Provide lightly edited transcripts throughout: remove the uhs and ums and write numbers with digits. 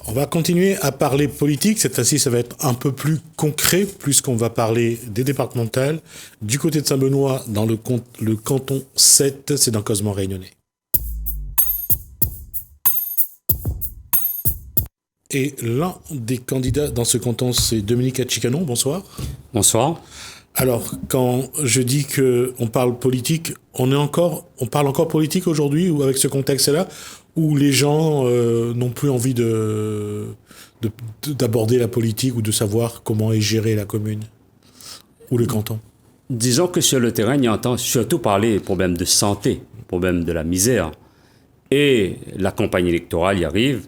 On va continuer à parler politique. Cette fois-ci, ça va être un peu plus concret, puisqu'on va parler des départementales. Du côté de Saint-Benoît, dans le canton 7, c'est dans Cosemont Réunionnais. Et l'un des candidats dans ce canton, c'est Dominique Atchicanon. Bonsoir. Bonsoir. Alors, quand je dis qu'on parle politique, on parle encore politique aujourd'hui, ou avec ce contexte-là, où les gens n'ont plus envie d'aborder la politique ou de savoir comment est gérée la commune ou le canton? Disons que sur le terrain, on entend surtout parler des problèmes de santé, problèmes de la misère. Et la campagne électorale y arrive,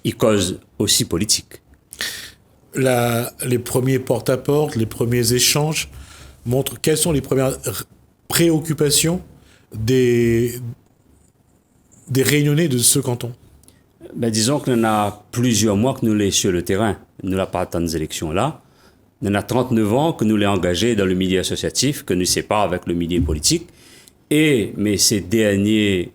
il cause aussi politique. Les premiers porte-à-porte, les premiers échanges montrent quelles sont les premières préoccupations des Réunionnais de ce canton. Disons qu'il y en a plusieurs mois que nous l'avons sur le terrain. Nous n'avons pas tant d'élections-là. Il y en a 39 ans que nous l'avons engagé dans le milieu associatif, que nous séparons avec le milieu politique. Mais ces derniers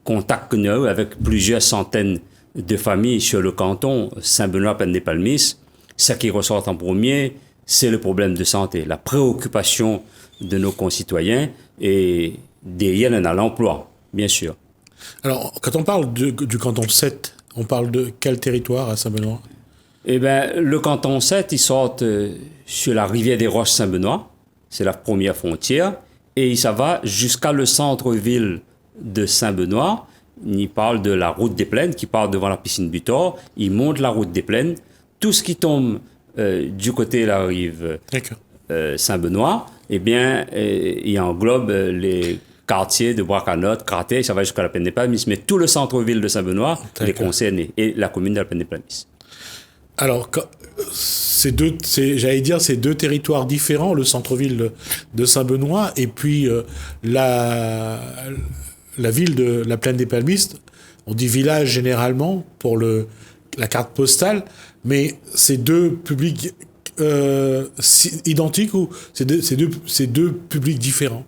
contacts que nous avons avec plusieurs centaines de familles sur le canton Saint-Benoît-Penn-des-Palmistes, ce qui ressort en premier, c'est le problème de santé, la préoccupation de nos concitoyens et derrière, on a l'emploi, bien sûr. Alors, quand on parle du canton 7, on parle de quel territoire à Saint-Benoît? Le canton 7, il sort sur la rivière des Roches Saint-Benoît, c'est la première frontière, et ça va jusqu'à le centre-ville de Saint-Benoît. Il parle de la route des Plaines qui part devant la piscine Butor. Il monte la route des Plaines. Tout ce qui tombe du côté de la rive Saint-Benoît, il englobe les quartiers de Bois-Canotte, Cratay, ça va jusqu'à la Plaine des Palmistes, mais tout le centre-ville de Saint-Benoît est concerné, et la commune de la Plaine des Palmistes. Alors, ces deux territoires différents, le centre-ville de Saint-Benoît et puis la ville de la Plaine des Palmistes, on dit village généralement pour la carte postale, mais c'est deux publics identiques ou c'est deux publics différents?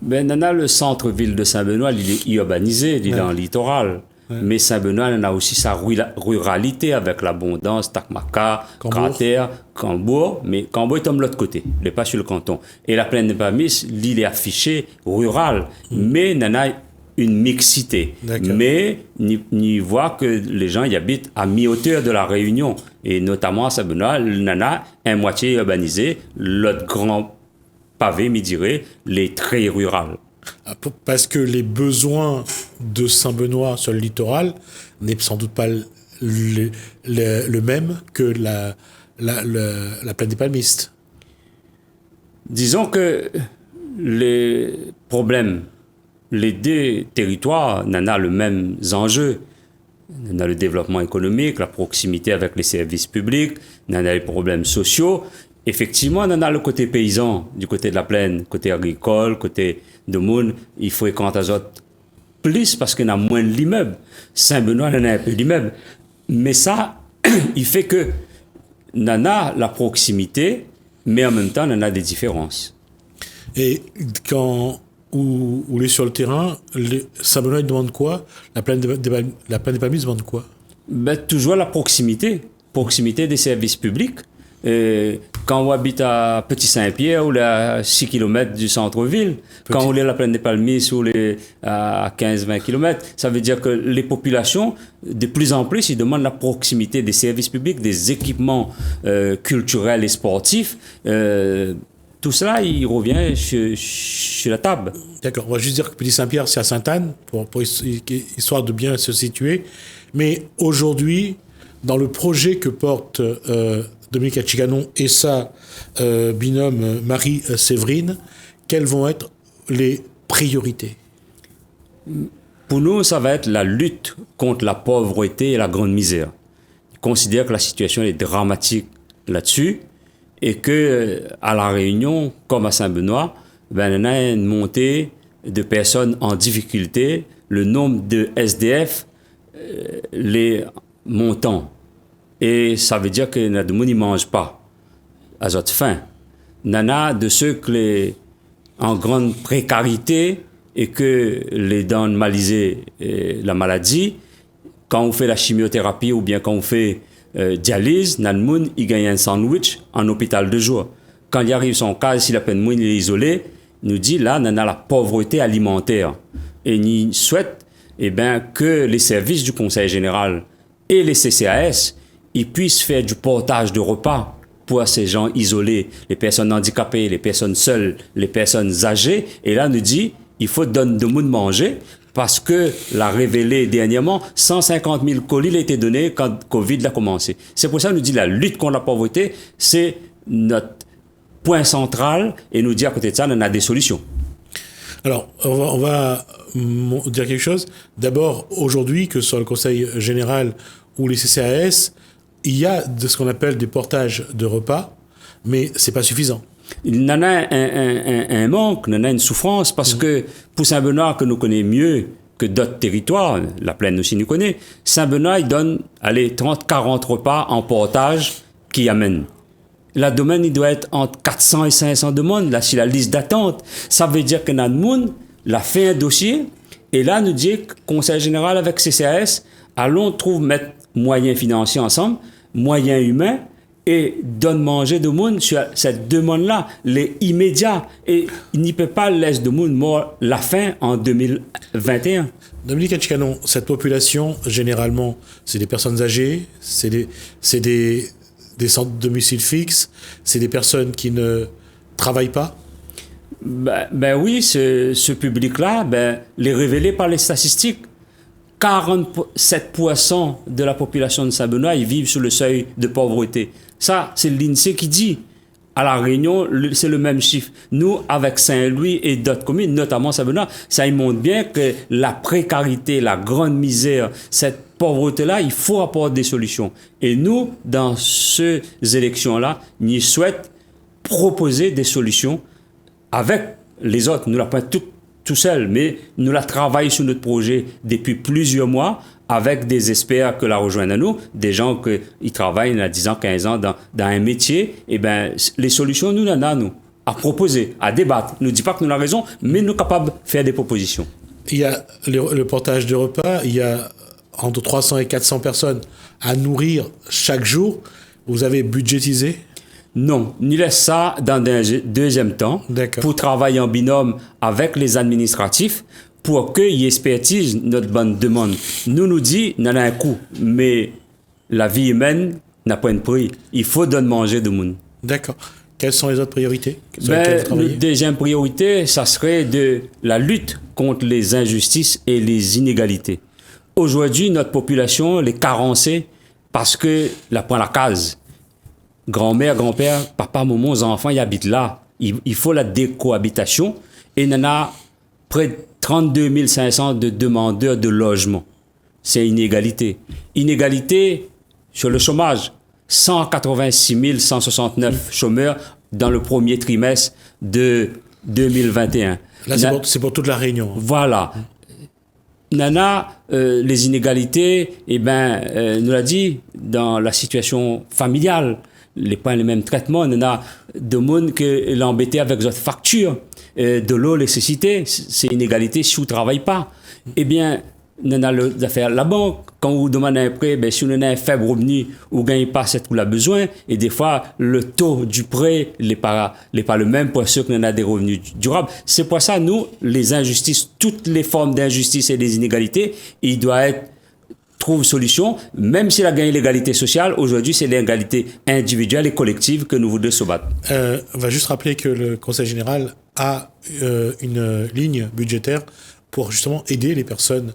On a le centre-ville de Saint-Benoît, il est urbanisé, il est dans le littoral. Ouais. Mais Saint-Benoît, on a aussi sa ruralité avec l'abondance, Takmaka, Cratère, Cambourg. Mais Cambourg est de l'autre côté, il n'est pas sur le canton. Et la Plaine des Palmistes, l'île est affichée rurale, mais on a une mixité. Mais on voit que les gens y habitent à mi-hauteur de la Réunion. Et notamment à Saint-Benoît, on a un moitié urbanisé, l'autre grand pavé, me dirait, les très rural. Parce que les besoins de Saint-Benoît sur le littoral n'est sans doute pas le même que la Plaine des Palmistes. Disons que les problèmes, les deux territoires n'en ont les mêmes enjeux. On a le développement économique, la proximité avec les services publics, on a les problèmes sociaux. Effectivement, on a le côté paysan, du côté de la plaine, côté agricole, côté de Moun. Il faut fréquenter les autres plus parce qu'on a moins d'immeubles. Saint-Benoît, on a un peu d'immeubles. Mais ça, il fait que on a la proximité, mais en même temps, on a des différences. Et quand on est sur le terrain, Saint-Benoît demande quoi? La plaine des Palmistes demande quoi? Toujours la proximité des services publics. Quand on habite à Petit-Saint-Pierre, on est à 6 km du centre-ville. Quand on est à la Plaine des Palmistes, on est à 15-20 km. Ça veut dire que les populations, de plus en plus, ils demandent la proximité des services publics, des équipements culturels et sportifs. Tout cela, il revient sur la table. D'accord. On va juste dire que Petit-Saint-Pierre, c'est à Sainte-Anne, pour histoire de bien se situer. Mais aujourd'hui, dans le projet que porte Dominique Atchicanon et sa binôme Marie-Séverine, quelles vont être les priorités? Pour nous, ça va être la lutte contre la pauvreté et la grande misère. Je considère que la situation est dramatique là-dessus et que à La Réunion, comme à Saint-Benoît, on a une montée de personnes en difficulté, le nombre de SDF, les montants. Et ça veut dire que y a de monde ne mange pas à notre faim. Il y en a de ceux qui sont en grande précarité et que les dents malisées la maladie, quand on fait la chimiothérapie ou bien quand on fait dialyse, Nanmoun, il gagne un sandwich en hôpital de jour. Quand il arrive son cas, si la peine moune, il est isolé, il nous dit là, on a la pauvreté alimentaire. Et il souhaite que les services du Conseil général et les CCAS, ils puissent faire du portage de repas pour ces gens isolés, les personnes handicapées, les personnes seules, les personnes âgées. Et là, on nous dit, il faut donner de monde manger parce que l'a révélé dernièrement, 150 000 colis ont été donnés quand Covid a commencé. C'est pour ça qu'on nous dit la lutte contre la pauvreté, c'est notre point central et nous dit à côté de ça, on a des solutions. Alors, on va dire quelque chose. D'abord, aujourd'hui, que ce soit le Conseil général ou les CCAS, il y a de ce qu'on appelle des portages de repas, mais c'est pas suffisant. Il y en a un manque, il y en a une souffrance, parce que pour Saint-Benoît, que nous connaissons mieux que d'autres territoires, la plaine aussi nous connaît, Saint-Benoît, il donne 30-40 repas en portage qui amènent. La domaine, il doit être entre 400 et 500 demandes. Là, si la liste d'attente, ça veut dire que Nadmoun l'a fait un dossier. Et là, nous dit, Conseil général avec CCAS, allons mettre moyens financiers ensemble, moyens humains, et donne manger de monde sur cette demande-là, les immédiats. Et il n'y peut pas laisser de monde mort la fin en 2021. Dominique Hatchikanon, cette population, généralement, c'est des personnes âgées, c'est des centres de domicile fixe, c'est des personnes qui ne travaillent pas? Ben oui, ce public-là, les révélé par les statistiques. 47% de la population de Saint-Benoît, ils vivent sous le seuil de pauvreté. Ça, c'est l'INSEE qui dit. À La Réunion, c'est le même chiffre. Nous, avec Saint-Louis et d'autres communes, notamment Saint-Benoît, ça il montre bien que la précarité, la grande misère, cette pauvreté-là, il faut apporter des solutions. Et nous, dans ces élections-là, nous souhaitons proposer des solutions avec les autres. Nous ne la pas tout seul, mais nous la travaillons sur notre projet depuis plusieurs mois avec des experts que la rejoignent à nous, des gens qui travaillent il y a 10 ans, 15 ans dans un métier. Et les solutions, nous en avons, à proposer, à débattre. Ne dit pas que nous avons raison, mais nous sommes capables de faire des propositions. Il y a le portage de repas, il y a entre 300 et 400 personnes à nourrir chaque jour. Vous avez budgétisé? Non, nous laisse ça dans un deuxième temps pour travailler en binôme avec les administratifs pour qu'ils expertisent notre bonne demande. Nous dit, il y a un coût, mais la vie humaine n'a pas un prix. Il faut donner manger de monde. D'accord. Quelles sont les autres priorités? La deuxième priorité, ça serait de la lutte contre les injustices et les inégalités. Aujourd'hui, notre population est carencée parce que la case. Grand-mère, grand-père, papa, maman, les enfants, ils habitent là. Il faut la décohabitation. Et il y en a près de 32 500 de demandeurs de logement. C'est inégalité. Inégalité sur le chômage. 186 169 chômeurs dans le premier trimestre de 2021. Là, c'est pour toute la Réunion. Voilà. Nana, les inégalités, nous l'a dit, dans la situation familiale, les mêmes traitements, on a de monde que l'embêter avec votre facture, de l'eau, l'électricité, c'est inégalité si vous ne travaillez pas. On a l'affaire la banque. Quand vous demandez un prêt, si vous avez un faible revenu, vous ne gagnez pas ce que vous avez besoin. Et des fois, le taux du prêt n'est pas le même pour ceux qui ont des revenus durables. C'est pour ça, nous, les injustices, toutes les formes d'injustice et des inégalités, il doit être trouve solution, même s'il a gagné l'égalité sociale, aujourd'hui c'est l'égalité individuelle et collective que nous voulons se battre. On va juste rappeler que le Conseil général a une ligne budgétaire pour justement aider les personnes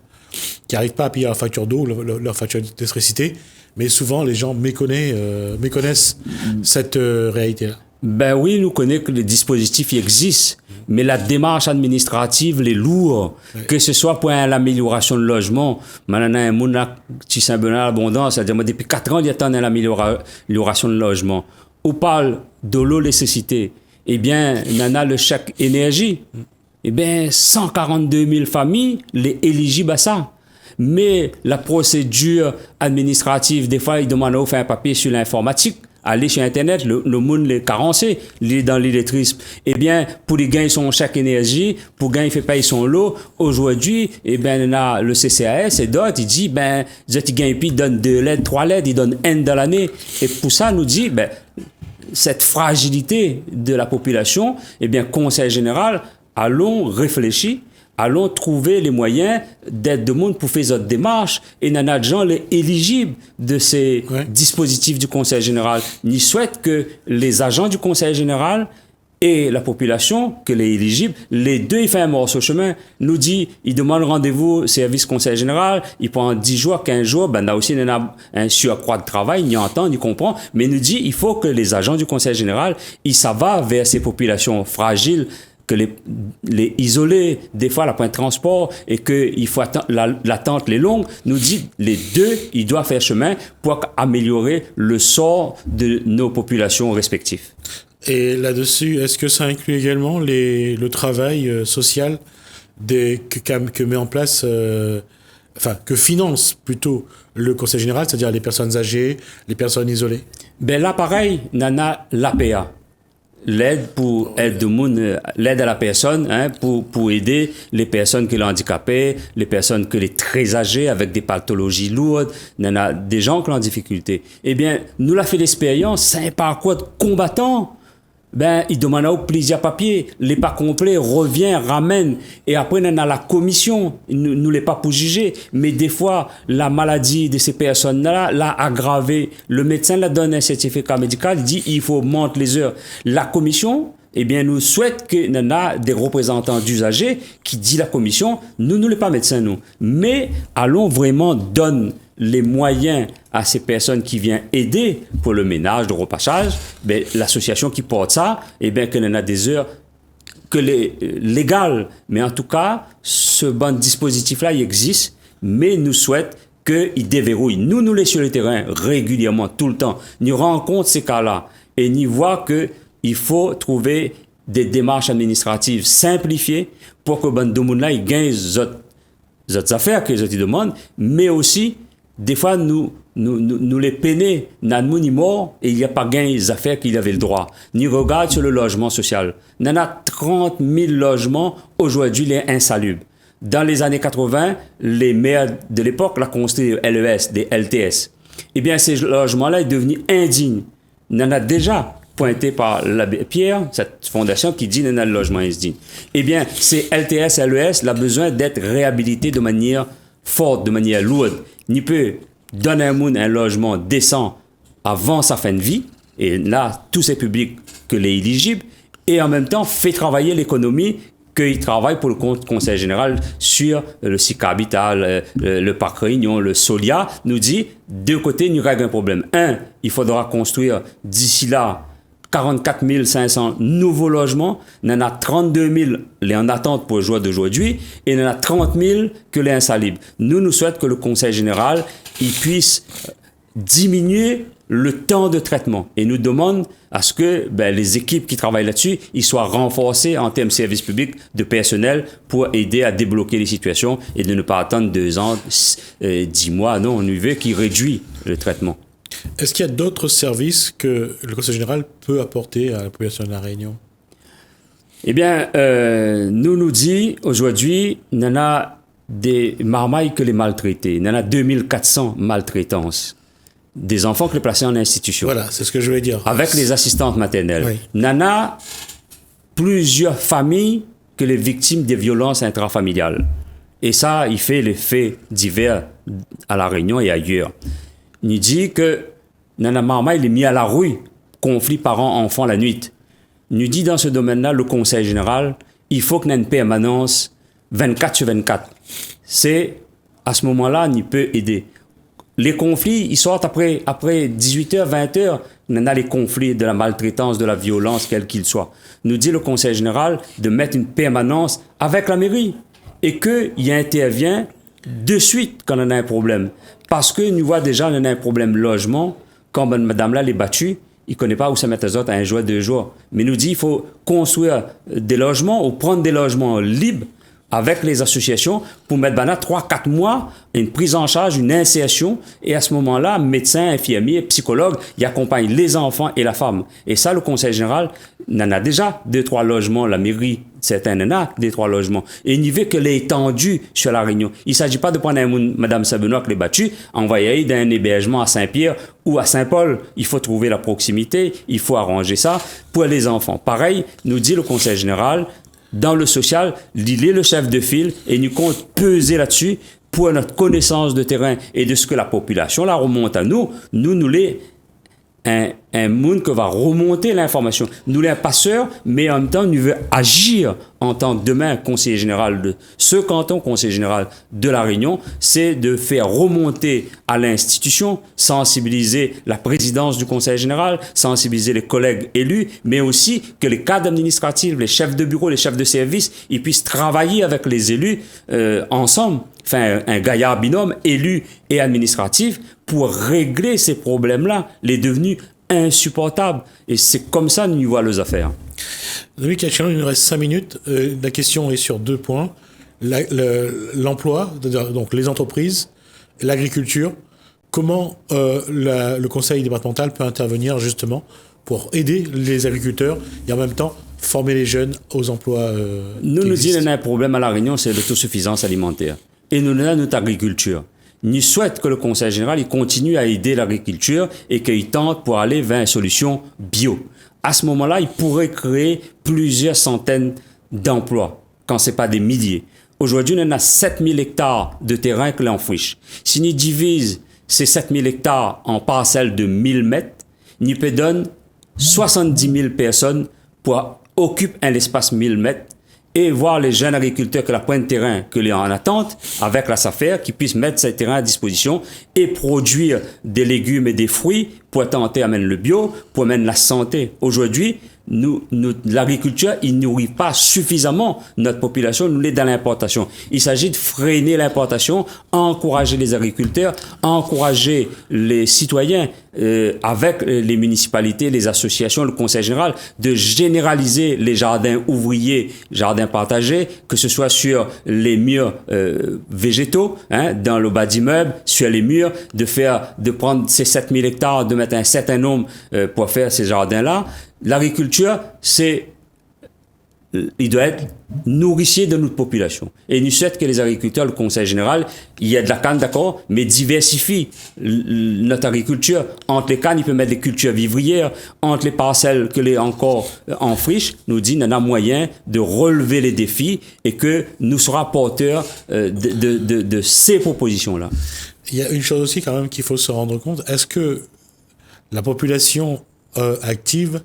qui n'arrivent pas à payer leur facture d'eau, leur facture d'électricité, mais souvent les gens méconnaissent cette réalité-là. Oui, nous connaissons que les dispositifs existent, mais la démarche administrative, les lourds, que ce soit pour l'amélioration de logement. Maintenant, un monde qui Saint-Benoît abondance, c'est-à-dire depuis 4 ans, il y a l'amélioration de logement. On parle de l'eau, l'électricité. On a le chèque énergie. 142 000 familles les éligibles à ça. Mais la procédure administrative, des fois, ils demandent de faire un papier sur l'informatique. Aller sur Internet, le monde est carencé, il est dans l'illettrisme. Eh bien, pour les gagner son chèque énergie, pour gagner fait payer son lot, aujourd'hui, eh bien, le CCAS et d'autres, il dit, ben, ils gagnent puis, ils donnent 2 LED, 3 LED, ils donnent N dans l'année. Et pour ça, nous dit, ben, cette fragilité de la population, eh bien, Conseil général, allons réfléchir, allons trouver les moyens d'aider le monde pour faire cette démarche. Et nous avons des gens éligibles de ces dispositifs du Conseil général. Nous souhaitons que les agents du Conseil général et la population, que les éligibles, les deux, ils font un morceau chemin. Nous dit, ils demandent rendez-vous au service Conseil général, ils prennent 10 jours, 15 jours, ben là aussi, il y a un surcroît de travail, ils entendent, ils comprennent, mais nous dit, il faut que les agents du Conseil général, ils savent vers ces populations fragiles, que les isoler, des fois, la point de transport, et qu'il faut l'attente les longue, nous dit, les deux, ils doivent faire chemin pour améliorer le sort de nos populations respectives. Et là-dessus, est-ce que ça inclut également le travail social que met en place, que finance plutôt le Conseil général, c'est-à-dire les personnes âgées, les personnes isolées? Ben là, pareil, nana l'APA. L'aide l'aide à la personne, hein, pour aider les personnes qui sont handicapées, les personnes qui sont très âgées avec des pathologies lourdes, des gens qui ont en difficulté. Eh bien, nous l'a fait l'expérience, c'est un parcours de combattant. Ben, il demande au plaisir papier, les pas complets, revient, ramène, et après, on a la commission, nous l'est pas pour juger, mais des fois, la maladie de ces personnes-là, l'a aggravé. Le médecin la donne un certificat médical, il dit, il faut monter les heures. La commission, eh bien, nous souhaite que nous a des représentants d'usagers qui dit la commission, nous ne sommes pas médecins, nous, mais allons vraiment donner les moyens à ces personnes qui viennent aider pour le ménage, le repassage, ben, l'association qui porte ça, eh bien, qu'on a des heures légales. Mais en tout cas, ce bon dispositif-là, il existe, mais nous souhaitons qu'il déverrouille. Nous les sur le terrain, régulièrement, tout le temps. Nous rencontrons ces cas-là et nous voyons qu'il faut trouver des démarches administratives simplifiées pour que le bon monde-là, il gagne les autres affaires que les autres demandent, mais aussi des fois, nous les peiner, nous mort et il n'y a pas gain les affaires qu'il avait le droit. Nous regarde sur le logement social. Il y en a 30 000 logements aujourd'hui les insalubres. Dans les années 80, les maires de l'époque l'ont construit des LES, des LTS. Eh bien, ces logements-là sont devenus indignes. Il y en a déjà pointé par l'abbé Pierre, cette fondation qui dit qu'il y a le logement indigne. Eh bien, ces LTS, LES, ont besoin d'être réhabilités de manière forte, de manière lourde. Ni peut donner à un monde un logement décent avant sa fin de vie, et là, tous ces publics que les éligibles, et en même temps, fait travailler l'économie qu'il travaille pour le Conseil général sur le SICA Habitat, le Parc Réunion, le Solia, nous dit, deux côtés, il y aura un problème. Un, il faudra construire d'ici là 44 500 nouveaux logements. Il y en a 32 000 les en attente pour le jour d'aujourd'hui et il y en a 30 000 que les insalubres. Nous souhaitons que le Conseil général il puisse diminuer le temps de traitement et nous demande à ce que les équipes qui travaillent là-dessus ils soient renforcées en termes de services publics, de personnel pour aider à débloquer les situations et de ne pas attendre 2 ans, 10 mois. Non, on veut qu'ils réduisent le traitement. Est-ce qu'il y a d'autres services que le Conseil général peut apporter à la population de la Réunion? Eh bien, nous dit aujourd'hui, il y en a des marmailles que les maltraités. Il y en a 2400 maltraitances. Des enfants que les placés en institution. Voilà, c'est ce que je voulais dire. Avec les assistantes maternelles. Oui. Il y en a plusieurs familles que les victimes des violences intrafamiliales. Et ça, il fait les faits divers à La Réunion et ailleurs. Il dit que Nana Marma, il est mis à la rue, conflit parents-enfants la nuit. Il dit dans ce domaine-là, le Conseil général, il faut qu'il y ait une permanence 24 sur 24. C'est à ce moment-là, il peut aider. Les conflits, ils sortent après 18h, 20h. Il y en a les conflits de la maltraitance, de la violence, quel qu'il soit. Nous dit le Conseil général de mettre une permanence avec la mairie et qu'il intervient de suite quand on a un problème. Parce que nous voyons déjà qu'on a un problème logement. Quand madame là, elle est battue, il ne connaît pas où se mettre les autres à 1 jour, 2 jours. Mais nous dit qu'il faut construire des logements ou prendre des logements libres avec les associations pour mettre 3-4 mois, une prise en charge, une insertion. Et à ce moment-là, médecins, infirmiers, psychologues, ils accompagnent les enfants et la femme. Et ça, le conseil général n'en a déjà 2-3 logements. La mairie, certains n'en a 2-3 logements. Et il n'y veut que l'étendue sur la Réunion. Il ne s'agit pas de prendre Mme Saint-Benoît qui l'est battue, envoyer dans un hébergement à Saint-Pierre ou à Saint-Paul. Il faut trouver la proximité, il faut arranger ça pour les enfants. Pareil, nous dit le conseil général, dans le social, il est le chef de file et nous compte peser là-dessus pour notre connaissance de terrain et de ce que la population la remonte à nous. Nous les un monde que va remonter l'information. Nous les passeurs, mais en même temps, nous veut agir en tant que demain conseiller général de ce canton, conseiller général de la Réunion, c'est de faire remonter à l'institution, sensibiliser la présidence du conseil général, sensibiliser les collègues élus, mais aussi que les cadres administratifs, les chefs de bureau, les chefs de service, ils puissent travailler avec les élus ensemble, enfin un gaillard binôme, élu et administratif, pour régler ces problèmes-là, les devenus insupportables. Et c'est comme ça que nous voyons les affaires. Dominique Cacciano, il nous reste 5 minutes. La question est sur 2 points. L'emploi, donc les entreprises, l'agriculture. Comment le conseil départemental peut intervenir justement pour aider les agriculteurs et en même temps former les jeunes aux emplois nous disons qu'il y a un problème à La Réunion, c'est l'autosuffisance alimentaire. Et nous avons notre agriculture. Nous souhaitons que le conseil général il continue à aider l'agriculture et qu'il tente pour aller vers une solution bio. À ce moment-là, il pourrait créer plusieurs centaines d'emplois, quand ce n'est pas des milliers. Aujourd'hui, on a 7000 hectares de terrain que l'on friche. Si nous divisons ces 7000 hectares en parcelles de 1000 mètres, nous peut donner 70 000 personnes pour occuper un espace 1000 mètres et voir les jeunes agriculteurs que la pointe de terrain que les en attente avec la SAFER qui puissent mettre ces terrains à disposition et produire des légumes et des fruits pour tenter d'amener le bio, pour amener la santé. Aujourd'hui, l'agriculture, il ne nourrit pas suffisamment notre population, nous l'est dans l'importation. Il s'agit de freiner l'importation, encourager les agriculteurs, encourager les citoyens avec les municipalités, les associations, le conseil général, de généraliser les jardins ouvriers, jardins partagés, que ce soit sur les murs végétaux, dans le bas d'immeuble, sur les murs, de prendre ces 7000 hectares, de mettre un certain nombre pour faire ces jardins-là. L'agriculture, il doit être nourricier de notre population. Et nous souhaitons que les agriculteurs, le conseil général, il y a de la canne, d'accord, mais diversifie notre agriculture. Entre les cannes, il peut mettre des cultures vivrières. Entre les parcelles que les encore en friche, nous dit, on a moyen de relever les défis et que nous serons porteurs de ces propositions-là. Il y a une chose aussi quand même qu'il faut se rendre compte. Est-ce que la population active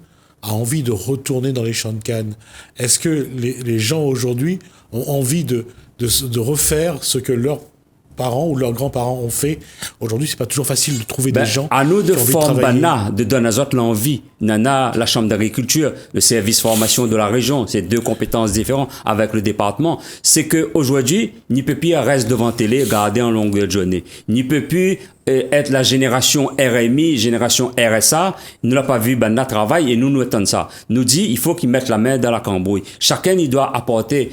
a envie de retourner dans les champs de canne? Est-ce que les gens aujourd'hui ont envie de refaire ce que leurs parents ou leurs grands-parents ont fait? Aujourd'hui, c'est pas toujours facile de trouver des gens à nous de qui ont envie former, de de donner à autres l'envie. Nana, la chambre d'agriculture, le service formation de la région, c'est 2 compétences différentes avec le département. C'est que aujourd'hui, n'y peut plus rester devant télé, garder en longueur de journée. N'y peut plus être la génération RMI, génération RSA, nous l'a pas vu, notre travail et nous attendons ça. Nous dit, il faut qu'ils mettent la main dans la cambouille. Chacun, il doit apporter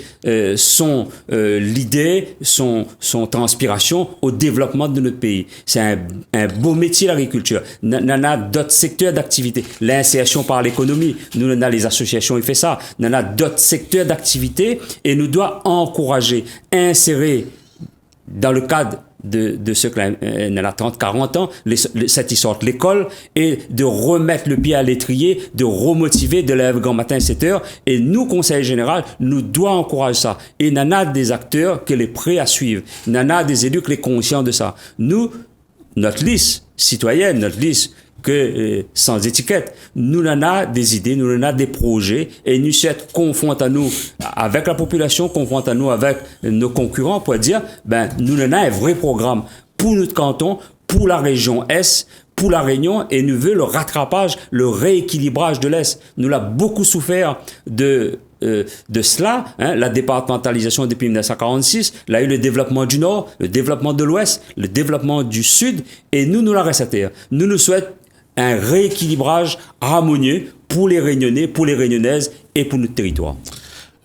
l'idée, son transpiration au développement de notre pays. C'est un beau métier, l'agriculture. On a d'autres secteurs d'activité. L'insertion par l'économie. Nous, on a les associations, il fait ça. On a d'autres secteurs d'activité et nous doit encourager, insérer dans le cadre de ceux qui ont 30-40 ans, cette histoire de l'école, et de remettre le pied à l'étrier, de remotiver, de lever grand matin à 7 heures. Et nous, conseil général, nous devons encourager ça. Et il y en a des acteurs qui sont prêts à suivre. Il y en a des élus qui sont conscients de ça. Nous, notre liste citoyenne, notre liste sans étiquette, nous en a des idées, nous en a des projets et nous sommes confrontés à nous avec la population, confrontés à nous avec nos concurrents pour dire, nous en a un vrai programme pour notre canton, pour la région Est, pour la Réunion et nous voulons le rattrapage, le rééquilibrage de l'Est. Nous l'avons beaucoup souffert de cela, la départementalisation depuis 1946, là il y a eu le développement du Nord, le développement de l'Ouest, le développement du Sud et nous la restons. Nous souhaitons un rééquilibrage harmonieux pour les Réunionnais, pour les Réunionnaises et pour notre territoire.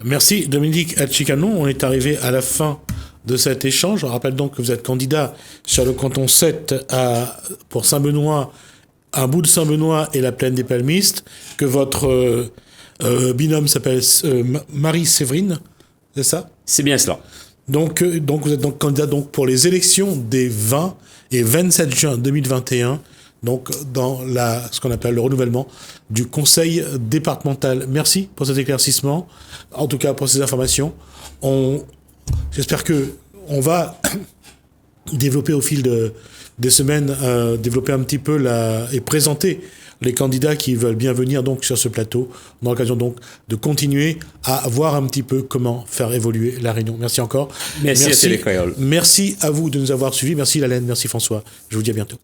Merci Dominique Hatchicanon. On est arrivé à la fin de cet échange. Je rappelle donc que vous êtes candidat sur le canton 7 pour Saint-Benoît, un bout de Saint-Benoît et la plaine des Palmistes, que votre binôme s'appelle Marie-Séverine, c'est ça? C'est bien cela. Donc vous êtes donc candidat donc pour les élections des 20 et 27 juin 2021, donc dans ce qu'on appelle le renouvellement du conseil départemental. Merci pour cet éclaircissement, en tout cas pour ces informations. J'espère que on va développer au fil des semaines, développer un petit peu et présenter les candidats qui veulent bien venir donc sur ce plateau. On a l'occasion donc de continuer à voir un petit peu comment faire évoluer la Réunion. Merci encore. Merci à Télé Créole. Merci à vous de nous avoir suivis. Merci Lalaine, merci François. Je vous dis à bientôt.